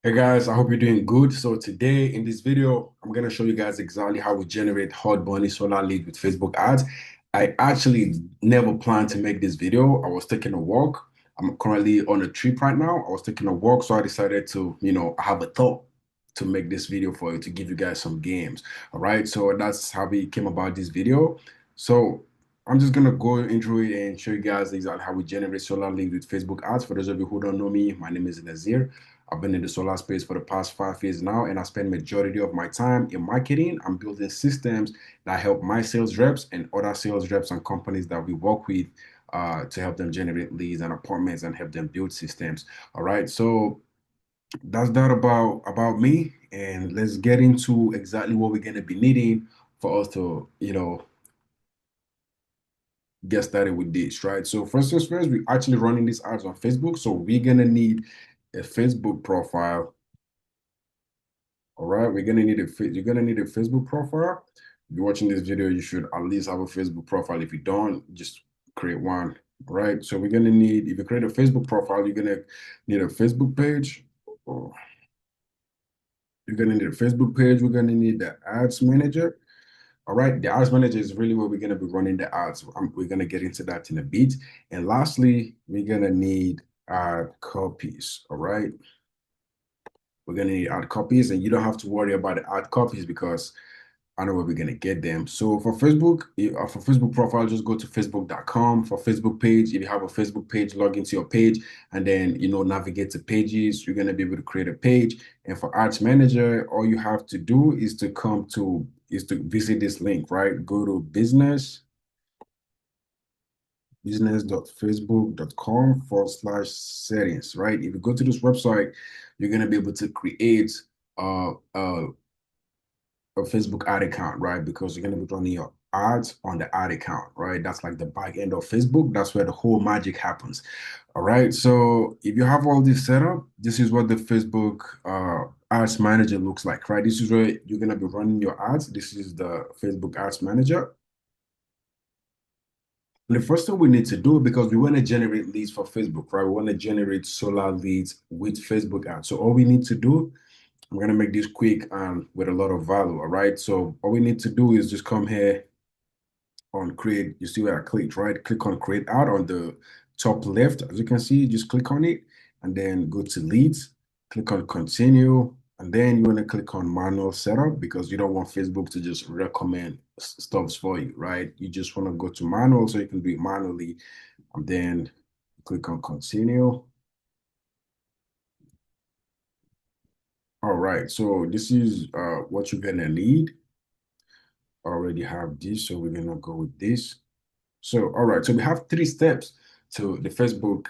Hey guys, I hope you're doing good. So today in this video, I'm gonna show you guys exactly how we generate hot bunny solar lead with Facebook ads. I actually never planned to make this video. I was taking a walk. I'm currently on a trip right now. I was taking a walk, so I decided to, have a thought to make this video for you to give you guys some games. All right, so that's how we came about this video. So I'm just gonna go into it and show you guys exactly how we generate solar leads with Facebook ads. For those of you who don't know me, my name is Nazir. I've been in the solar space for the past 5 years now, and I spend majority of my time in marketing. I'm building systems that help my sales reps and other sales reps and companies that we work with to help them generate leads and appointments and help them build systems. All right, so that's that about me, and let's get into exactly what we're gonna be needing for us to, get started with this, right? So first things first, we're actually running these ads on Facebook, so we're gonna need a Facebook profile. All right, you're gonna need a Facebook profile. If you're watching this video, you should at least have a Facebook profile. If you don't, just create one. All right, so we're gonna need, if you create a Facebook profile, you're gonna need a Facebook page. Oh, you're gonna need a Facebook page. We're gonna need the ads manager. All right, the ads manager is really where we're gonna be running the ads. We're gonna get into that in a bit. And lastly, we're gonna need ad copies. All right, we're gonna need ad copies, and you don't have to worry about the ad copies because I know where we're gonna get them. So for Facebook profile, just go to facebook.com. For Facebook page, if you have a Facebook page, log into your page and then navigate to pages. You're gonna be able to create a page. And for Ads Manager, all you have to do is to visit this link, right? Go to business.facebook.com/settings, right? If you go to this website, you're gonna be able to create uh, uh, a Facebook ad account, right? Because you're going to be running your ads on the ad account, right? That's like the back end of Facebook. That's where the whole magic happens. All right. So if you have all this set up, this is what the Facebook ads manager looks like, right? This is where you're going to be running your ads. This is the Facebook ads manager. And the first thing we need to do, because we want to generate leads for Facebook, right? We want to generate solar leads with Facebook ads. So all we need to do, I'm gonna make this quick and with a lot of value, all right? So all we need to do is just come here on create. You see where I clicked, right? Click on create ad on the top left. As you can see, just click on it and then go to leads, click on continue, and then you want to click on manual setup because you don't want Facebook to just recommend stuffs for you, right? You just want to go to manual so you can do it manually, and then click on continue. All right, so this is what you're gonna need. Already have this, so we're gonna go with this. So, all right, so we have 3 steps to the Facebook.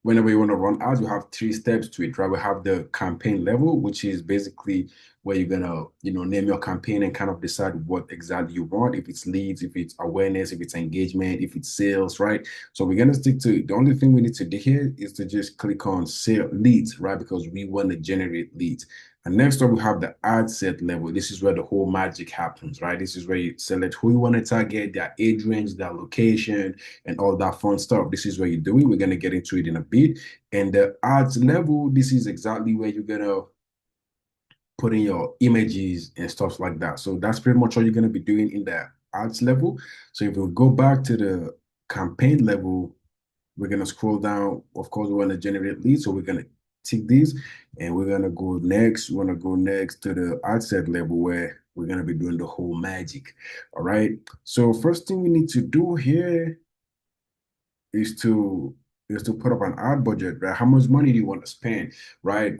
Whenever you want to run ads, you have 3 steps to it, right? We have the campaign level, which is basically where you're gonna, name your campaign and kind of decide what exactly you want, if it's leads, if it's awareness, if it's engagement, if it's sales, right? So we're gonna stick to the only thing we need to do here is to just click on sale leads, right? Because we want to generate leads. And next up, we have the ad set level. This is where the whole magic happens, right? This is where you select who you want to target, their age range, their location, and all that fun stuff. This is where you do it. We're going to get into it in a bit. And the ads level, this is exactly where you're going to put in your images and stuff like that. So that's pretty much all you're going to be doing in the ads level. So if we go back to the campaign level, we're going to scroll down. Of course, we want to generate leads. So we're going to tick these and we're going to go next. We want to go next to the ad set level where we're going to be doing the whole magic. All right. So first thing we need to do here is to put up an ad budget, right? How much money do you want to spend, right?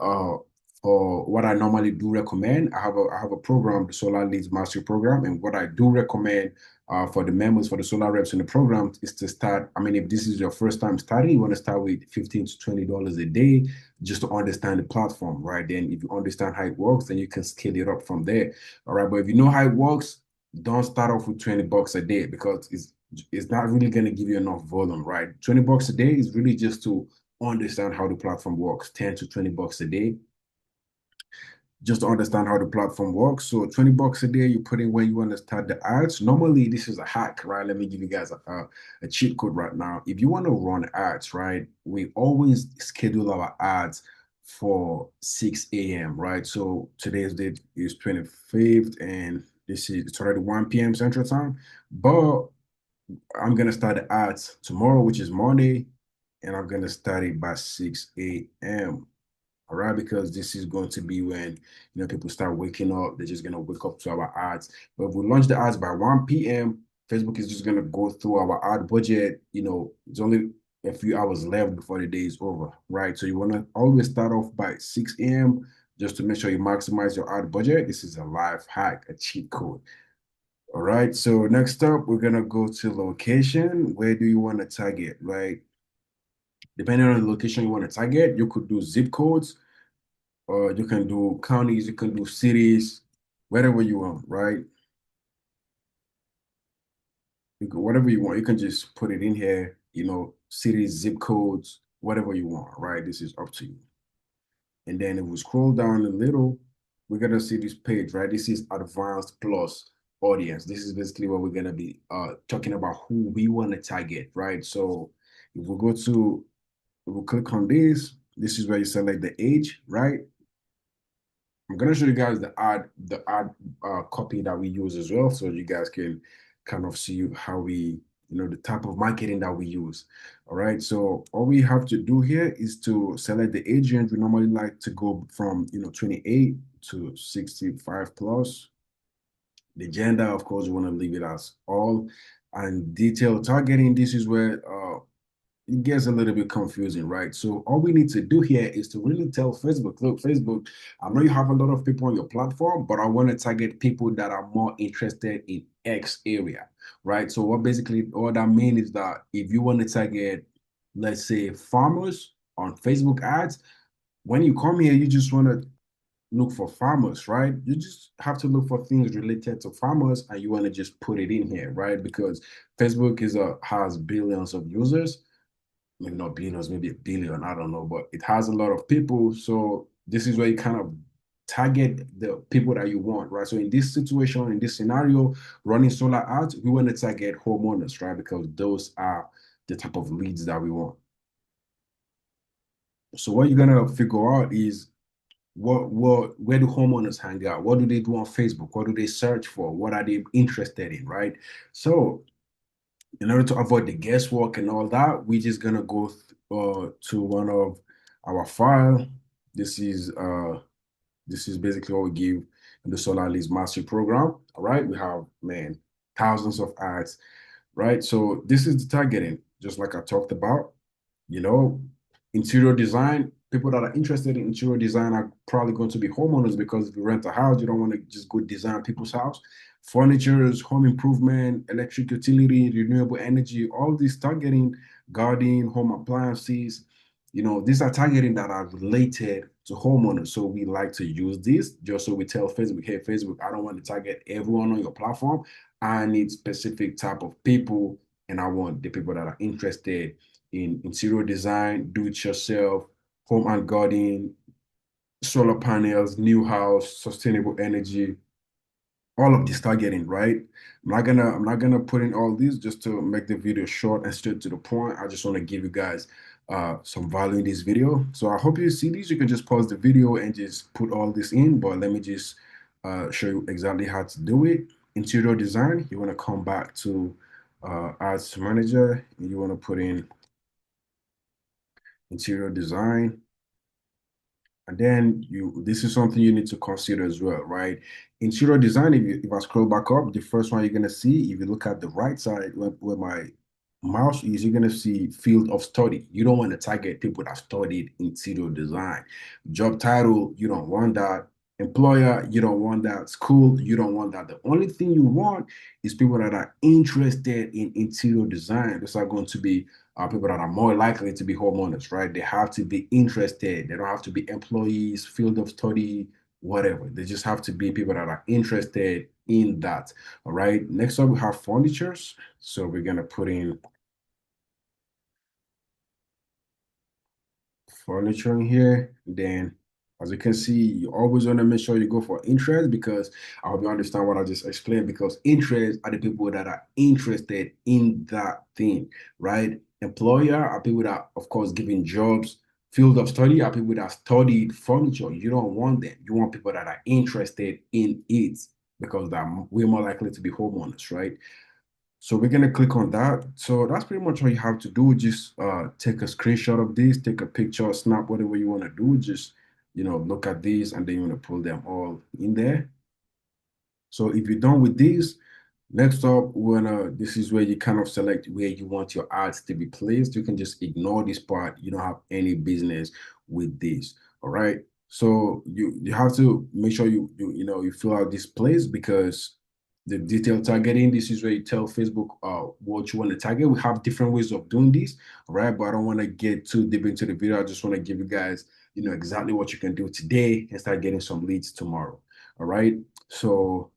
For what I normally do recommend, I have a program, the Solar Leads Mastery Program, and what I do recommend for the members, for the solar reps in the program, is to start. I mean, if this is your first time starting, you want to start with $15 to $20 a day just to understand the platform, right? Then, if you understand how it works, then you can scale it up from there. All right, but if you know how it works, don't start off with $20 a day because it's not really going to give you enough volume, right? $20 a day is really just to understand how the platform works. 10 to $20 a day just to understand how the platform works. So $20 a day you put in when you want to start the ads. Normally, this is a hack, right? Let me give you guys a cheat code right now. If you want to run ads, right, we always schedule our ads for 6 a.m., right? So today's date is 25th, and this is it's already 1 p.m. Central Time. But I'm gonna start the ads tomorrow, which is Monday, and I'm gonna start it by 6 a.m. All right, because this is going to be when people start waking up. They're just gonna wake up to our ads. But if we launch the ads by 1 p.m., Facebook is just gonna go through our ad budget. It's only a few hours left before the day is over, right? So you wanna always start off by 6 a.m. just to make sure you maximize your ad budget. This is a life hack, a cheat code. All right. So next up, we're gonna go to location. Where do you want to target, right? Depending on the location you want to target, you could do zip codes, or you can do counties, you can do cities, whatever you want, right? Whatever you want, you can just put it in here, cities, zip codes, whatever you want, right? This is up to you. And then if we scroll down a little, we're gonna see this page, right? This is advanced plus audience. This is basically what we're gonna be talking about who we want to target, right? So if we go to, if we click on this is where you select the age, right? I'm gonna show you guys the ad copy that we use as well, so you guys can kind of see how we, the type of marketing that we use. All right, so all we have to do here is to select the age range. We normally like to go from 28 to 65 plus. The gender, of course, we want to leave it as all. And detailed targeting, this is where it gets a little bit confusing, right? So all we need to do here is to really tell Facebook, look, Facebook, I know you have a lot of people on your platform, but I want to target people that are more interested in X area, right? So what basically all that means is that if you want to target, let's say, farmers on Facebook ads, when you come here, you just want to look for farmers, right? You just have to look for things related to farmers, and you want to just put it in here, right? Because Facebook has billions of users, maybe not billions, maybe a billion, I don't know, but it has a lot of people. So this is where you kind of target the people that you want, right? So in this situation, in this scenario, running solar ads, we want to target homeowners, right? Because those are the type of leads that we want. So what you're gonna figure out is where do homeowners hang out? What do they do on Facebook? What do they search for? What are they interested in, right? So in order to avoid the guesswork and all that, we're just gonna go to one of our file. This is basically what we give in the Solar Leads Mastery Program. All right, we have, man, thousands of ads, right? So this is the targeting, just like I talked about. You know, interior design, people that are interested in interior design are probably going to be homeowners, because if you rent a house, you don't want to just go design people's house. Furniture, home improvement, electric utility, renewable energy, all these targeting, garden, home appliances, these are targeting that are related to homeowners. So we like to use this just so we tell Facebook, hey, Facebook, I don't want to target everyone on your platform. I need specific type of people, and I want the people that are interested in interior design, do it yourself, home and garden, solar panels, new house, sustainable energy, all of this targeting, right? I'm not gonna put in all these just to make the video short and straight to the point. I just want to give you guys some value in this video. So I hope you see these. You can just pause the video and just put all this in, but let me just show you exactly how to do it. Interior design, you want to come back to ads manager, and you want to put in interior design. And then this is something you need to consider as well, right? Interior design, if I scroll back up, the first one you're gonna see, if you look at the right side where my mouse is, you're gonna see field of study. You don't want to target people that studied interior design. Job title, you don't want that. Employer, you don't want that. School, you don't want that. The only thing you want is people that are interested in interior design. Those are going to be people that are more likely to be homeowners, right? They have to be interested. They don't have to be employees, field of study, whatever. They just have to be people that are interested in that. All right. Next up, we have furnitures. So we're gonna put in furniture in here. Then, as you can see, you always want to make sure you go for interest, because I hope you understand what I just explained, because interest are the people that are interested in that thing, right? Employer are people that, of course, giving jobs. field of study are people that studied furniture. You don't want them. You want people that are interested in it because they're way more likely to be homeowners, right? So we're gonna click on that. So that's pretty much all you have to do. Just take a screenshot of this, take a picture, snap whatever you want to do. Just look at these, and then you want to pull them all in there. So if you're done with these, next up, this is where you kind of select where you want your ads to be placed. You can just ignore this part. You don't have any business with this. All right. So you have to make sure you fill out this place, because the detailed targeting, this is where you tell Facebook what you want to target. We have different ways of doing this, all right? But I don't want to get too deep into the video. I just want to give you guys, exactly what you can do today and start getting some leads tomorrow. All right. So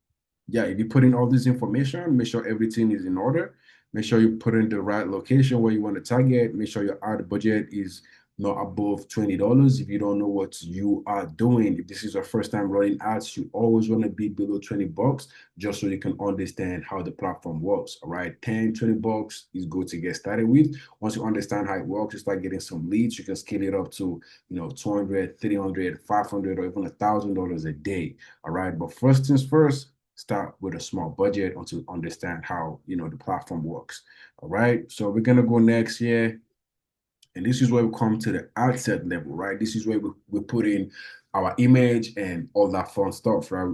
yeah, if you put in all this information, make sure everything is in order. Make sure you put in the right location where you want to target. Make sure your ad budget is not above $20. If you don't know what you are doing, if this is your first time running ads, you always want to be below $20, just so you can understand how the platform works. All right, 10, $20 is good to get started with. Once you understand how it works, you start getting some leads. You can scale it up to 200, 300, 500, or even $1,000 a day. All right, but first things first, start with a small budget until understand how the platform works. All right, so we're gonna go next here, and this is where we come to the ad set level, right? This is where we put in our image and all that fun stuff, right?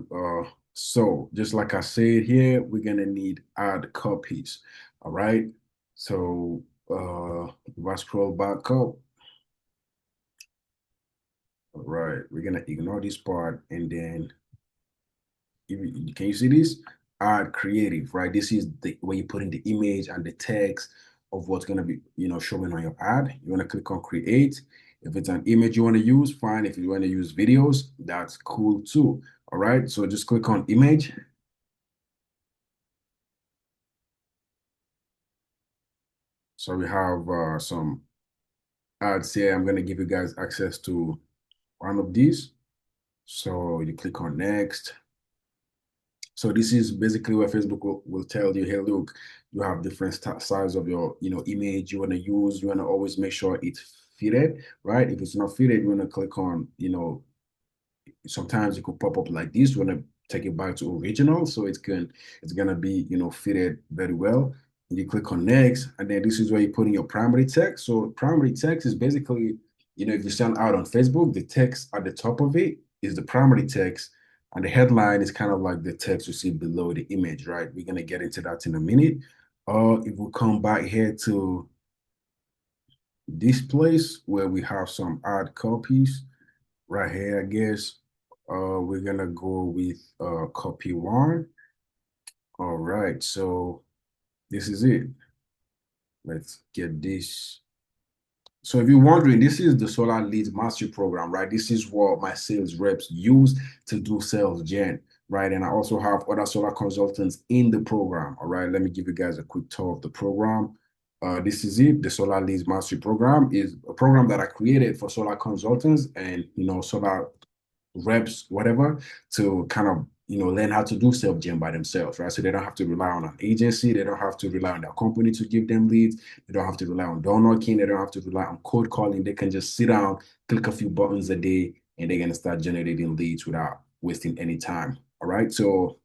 So just like I said here, we're gonna need ad copies. All right, so if I scroll back up, all right, we're gonna ignore this part, and then can you see this? Add creative, right? This is the where you put in the image and the text of what's gonna be, showing on your ad. You wanna click on create. If it's an image you want to use, fine. If you want to use videos, that's cool too. All right. So just click on image. So we have some ads here. I'm gonna give you guys access to one of these. So you click on next. So this is basically where Facebook will tell you, hey, look, you have different size of your, image you want to use. You want to always make sure it's fitted, right? If it's not fitted, you want to click on, sometimes it could pop up like this. You want to take it back to original, so it's gonna be, fitted very well. And you click on next, and then this is where you put in your primary text. So primary text is basically, if you send out on Facebook, the text at the top of it is the primary text, and the headline is kind of like the text you see below the image, right? We're gonna get into that in a minute. If we come back here to this place where we have some ad copies right here, I guess. We're gonna go with copy one. All right, so this is it. Let's get this. So if you're wondering, this is the Solar Leads Mastery Program, right? This is what my sales reps use to do sales gen, right? And I also have other solar consultants in the program. All right, let me give you guys a quick tour of the program. This is it. The Solar Leads Mastery Program is a program that I created for solar consultants and solar reps, whatever, to kind of learn how to do self-gen by themselves, right? So they don't have to rely on an agency, they don't have to rely on their company to give them leads, they don't have to rely on door knocking, they don't have to rely on cold calling. They can just sit down, click a few buttons a day, and they're gonna start generating leads without wasting any time. All right. So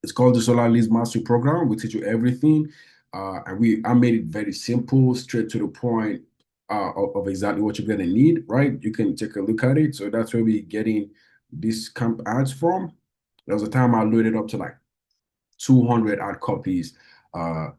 it's called the Solar Leads Mastery Program. We teach you everything. And I made it very simple, straight to the point, of exactly what you're gonna need, right? You can take a look at it. So that's where we're getting these camp ads from. There was a time I loaded up to like 200 ad copies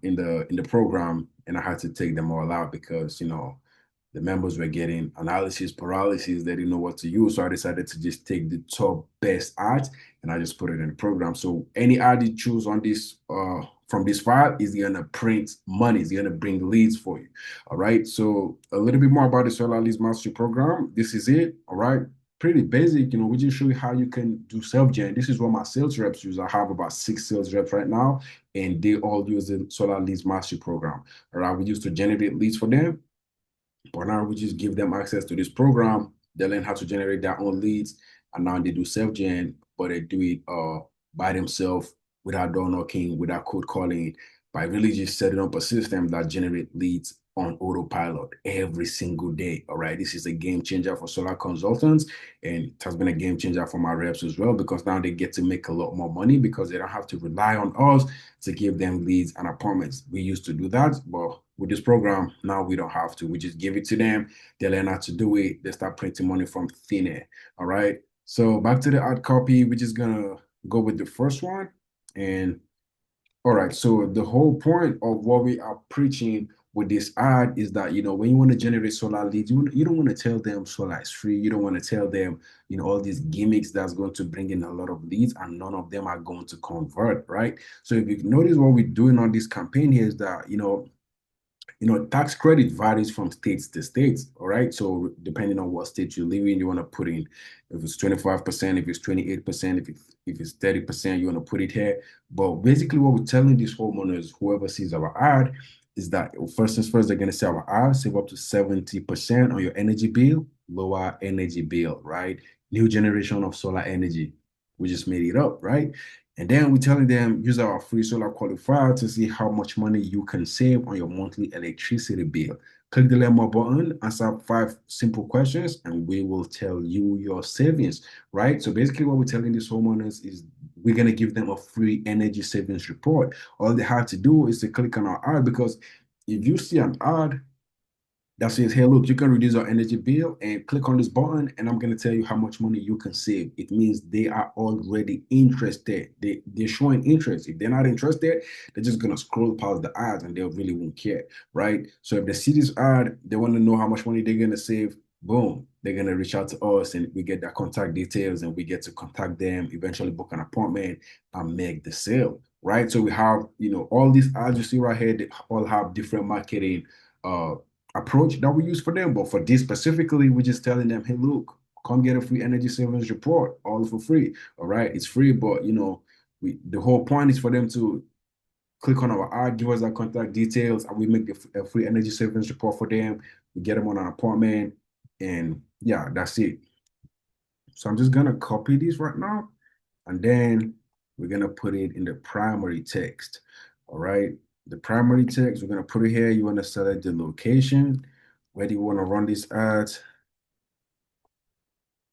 in the program, and I had to take them all out because the members were getting analysis paralysis. They didn't know what to use. So I decided to just take the top best ads and I just put it in the program. So any ad you choose on this from this file is gonna print money, is gonna bring leads for you. All right. So a little bit more about the Solar Leads Mastery Program. This is it. All right. Pretty basic, we just show you how you can do self-gen. This is what my sales reps use. I have about 6 sales reps right now, and they all use the Solar Leads Mastery Program. All right. We used to generate leads for them, but now we just give them access to this program. They learn how to generate their own leads, and now they do self-gen, but they do it by themselves, without door knocking, without cold calling, by really just setting up a system that generate leads on autopilot every single day. All right. This is a game changer for solar consultants, and it has been a game changer for my reps as well, because now they get to make a lot more money because they don't have to rely on us to give them leads and appointments. We used to do that, but with this program, now we don't have to. We just give it to them. They learn how to do it. They start printing money from thin air. All right. So back to the ad copy, we're just gonna go with the first one. And all right, so the whole point of what we are preaching with this ad is that, when you want to generate solar leads, you don't want to tell them solar is free. You don't want to tell them, all these gimmicks that's going to bring in a lot of leads, and none of them are going to convert, right? So if you notice, what we're doing on this campaign here is that, tax credit varies from states to states. All right. So depending on what state you live in, you want to put in, if it's 25%, if it's 28%, if it's 30%, you want to put it here. But basically, what we're telling these homeowners, whoever sees our ad, is that first things first, they're going to see our ad, save up to 70% on your energy bill, lower energy bill, right? New generation of solar energy. We just made it up, right? And then we're telling them, use our free solar qualifier to see how much money you can save on your monthly electricity bill. Click the Learn More button, answer 5 simple questions, and we will tell you your savings, right? So basically what we're telling these homeowners is we're going to give them a free energy savings report. All they have to do is to click on our ad, because if you see an ad that says, hey, look, you can reduce your energy bill, and click on this button, and I'm going to tell you how much money you can save. It means they are already interested. They're showing interest. If they're not interested, they're just going to scroll past the ads and they really won't care, right? So if they see this ad, they want to know how much money they're going to save, boom, they're going to reach out to us, and we get their contact details, and we get to contact them, eventually book an appointment and make the sale, right? So we have, all these ads you see right here, they all have different marketing uh approach that we use for them. But for this specifically, we're just telling them, hey, look, come get a free energy savings report, all for free. All right, it's free, but the whole point is for them to click on our ad, give us our contact details, and we make a free energy savings report for them. We get them on an appointment, and yeah, that's it. So I'm just gonna copy this right now, and then we're gonna put it in the primary text. All right, the primary text, we're gonna put it here. You wanna select the location. Where do you wanna run this at?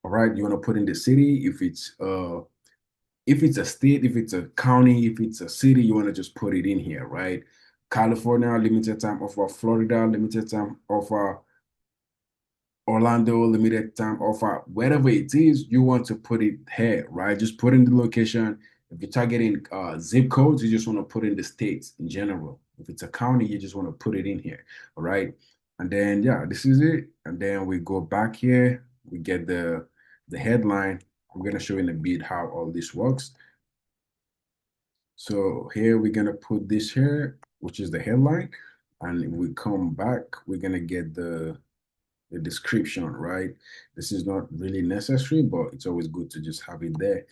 All right, you wanna put in the city. If it's a state, if it's a county, if it's a city, you wanna just put it in here, right? California, limited time offer. Florida, limited time offer. Orlando, limited time offer, wherever it is, you want to put it here, right? Just put in the location. If you're targeting zip codes, you just want to put in the states in general. If it's a county, you just want to put it in here, all right? And then, yeah, this is it. And then we go back here, we get the headline. I'm going to show in a bit how all this works. So here we're going to put this here, which is the headline. And if we come back, we're going to get the description, right? This is not really necessary, but it's always good to just have it there.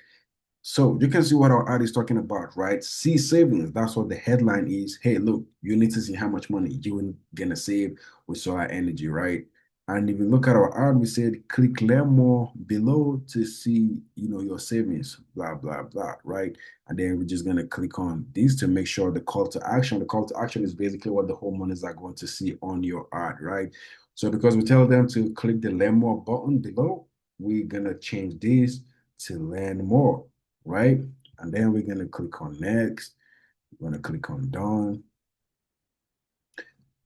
So you can see what our ad is talking about, right? See savings. That's what the headline is. Hey, look, you need to see how much money you're gonna save with solar energy, right? And if you look at our ad, we said click learn more below to see, your savings, blah, blah, blah, right? And then we're just gonna click on this to make sure the call to action. The call to action is basically what the homeowners are going to see on your ad, right? So because we tell them to click the learn more button below, we're gonna change this to learn more, right? And then we're gonna click on next. We're gonna click on done.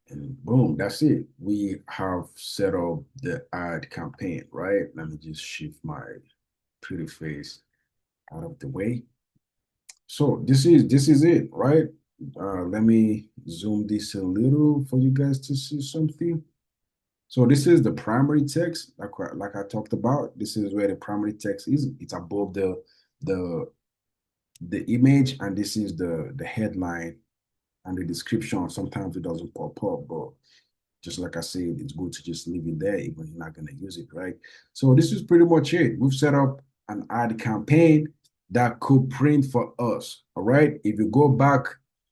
And boom, that's it. We have set up the ad campaign, right? Let me just shift my pretty face out of the way. So this is it, right? Let me zoom this a little for you guys to see something. So this is the primary text, like I talked about. This is where the primary text is. It's above the the image, and this is the headline and the description. Sometimes it doesn't pop up, but just like I said, it's good to just leave it there even you're not going to use it, right? So this is pretty much it. We've set up an ad campaign that could print for us, all right? If you go back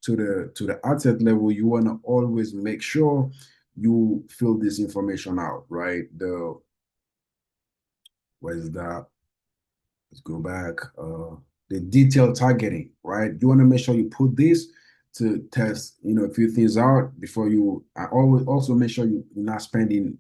to the ad set level, you want to always make sure you fill this information out, right? Where's that? Let's go back. The detailed targeting, right? You want to make sure you put this to test, a few things out before you. I always also make sure you're not spending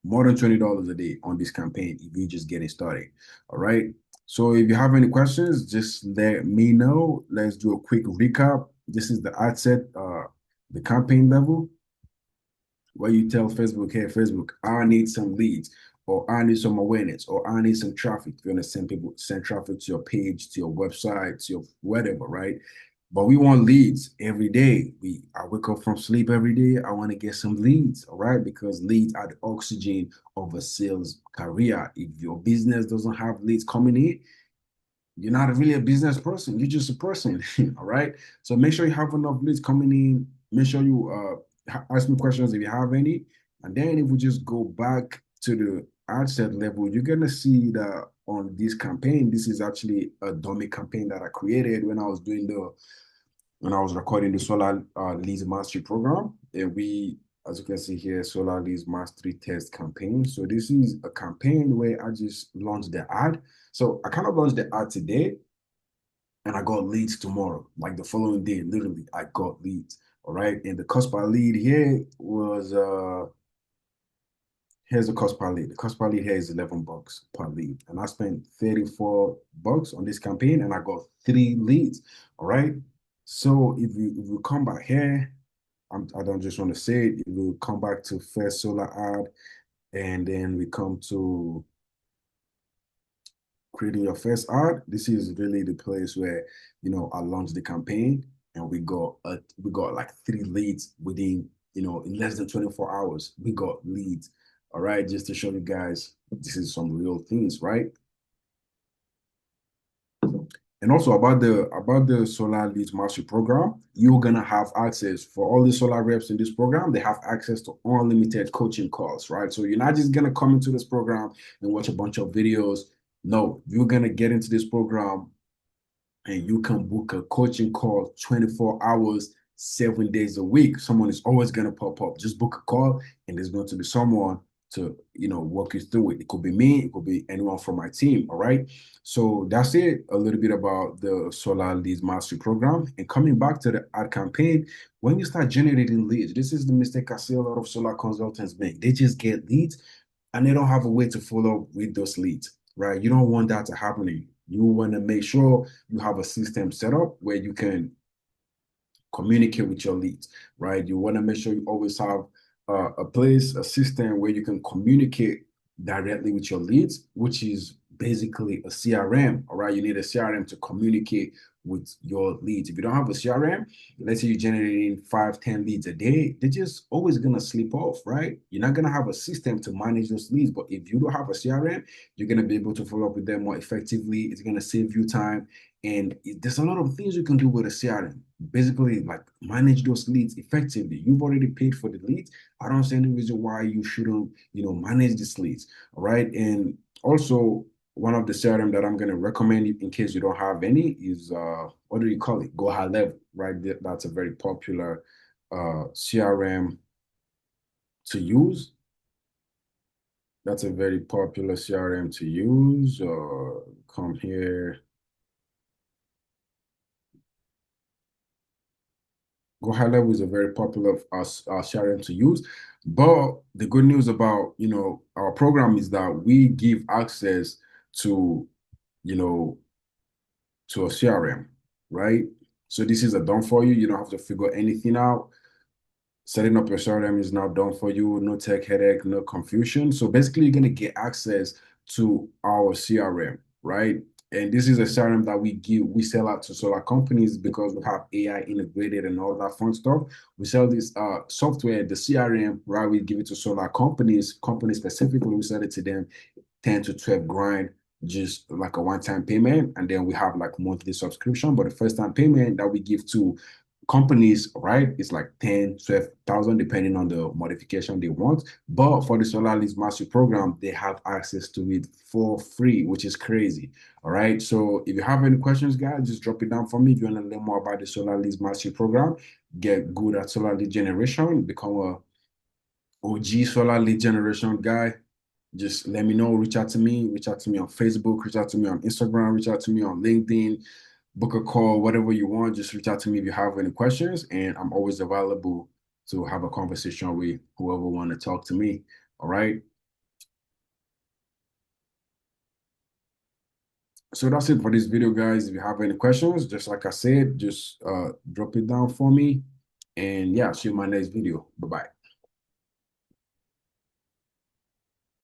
more than $20 a day on this campaign if you just getting started. All right. So if you have any questions, just let me know. Let's do a quick recap. This is the ad set, the campaign level, where you tell Facebook, hey, Facebook, I need some leads, or I need some awareness, or I need some traffic. If you want to send people, send traffic to your page, to your website, to your whatever, right? But we want leads every day. I wake up from sleep every day. I want to get some leads, all right? Because leads are the oxygen of a sales career. If your business doesn't have leads coming in, you're not really a business person. You're just a person. All right. So make sure you have enough leads coming in. Make sure you ask me questions if you have any. And then if we just go back to the ad set level, you're gonna see that on this campaign, this is actually a dummy campaign that I created when I was recording the Solar Leads Mastery program. And we, as you can see here, Solar Leads Mastery Test campaign. So this is a campaign where I just launched the ad. So I kind of launched the ad today and I got leads tomorrow. Like the following day, literally, I got leads. All right. And the cost per lead here was here's the cost per lead. The cost per lead here is $11 per lead. And I spent $34 on this campaign and I got 3 leads. All right. So if you come back here, I don't just want to say it. If we come back to first solar ad, and then we come to creating your first ad, this is really the place where I launched the campaign, and we got like 3 leads within in less than 24 hours. We got leads. All right, just to show you guys, this is some real things, right? And also about the Solar Leads Mastery Program, you're gonna have access for all the solar reps in this program. They have access to unlimited coaching calls, right? So you're not just gonna come into this program and watch a bunch of videos. No, you're gonna get into this program and you can book a coaching call 24 hours, 7 days a week. Someone is always going to pop up. Just book a call, and there's going to be someone to walk you through it. It could be me, it could be anyone from my team. All right. So that's it. A little bit about the Solar Leads Mastery Program. And coming back to the ad campaign, when you start generating leads, this is the mistake I see a lot of solar consultants make. They just get leads and they don't have a way to follow up with those leads, right? You don't want that to happen. You want to make sure you have a system set up where you can communicate with your leads, right? You want to make sure you always have a system where you can communicate directly with your leads, which is basically a CRM. All right, you need a CRM to communicate with your leads. If you don't have a CRM, let's say you're generating 5, 10 leads a day, they're just always gonna slip off, right? You're not gonna have a system to manage those leads. But if you don't have a CRM, you're gonna be able to follow up with them more effectively. It's gonna save you time. And there's a lot of things you can do with a CRM. Basically, like manage those leads effectively. You've already paid for the leads. I don't see any reason why you shouldn't, manage these leads. All right. And also, one of the CRM that I'm going to recommend in case you don't have any is what do you call it? Go High Level, right? That's a very popular CRM to use. That's a very popular CRM to use. Come here. Go High Level is a very popular CRM to use. But the good news about our program is that we give access to you know to a CRM, right? So this is a done for you. You don't have to figure anything out. Setting up your CRM is now done for you. No tech headache, no confusion. So basically, you're gonna get access to our CRM, right? And this is a CRM that we sell out to solar companies because we have AI integrated and all that fun stuff. We sell this software, the CRM, right? We give it to solar companies specifically. We sell it to them 10 to 12 grand, just like a one-time payment. And then we have like monthly subscription. But the first time payment that we give to companies, right, it's like 10, 12,000, depending on the modification they want. But for the Solar Leads Mastery Program, they have access to it for free, which is crazy. All right. So if you have any questions, guys, just drop it down for me. If you want to learn more about the Solar Leads Mastery Program, get good at solar lead generation, become a OG solar lead generation guy, just let me know. Reach out to me on Facebook, reach out to me on Instagram, reach out to me on LinkedIn. book a call, whatever you want. Just reach out to me if you have any questions, and I'm always available to have a conversation with whoever want to talk to me. All right. So that's it for this video, guys. If you have any questions, just like I said, just drop it down for me. And yeah, see you in my next video. Bye-bye.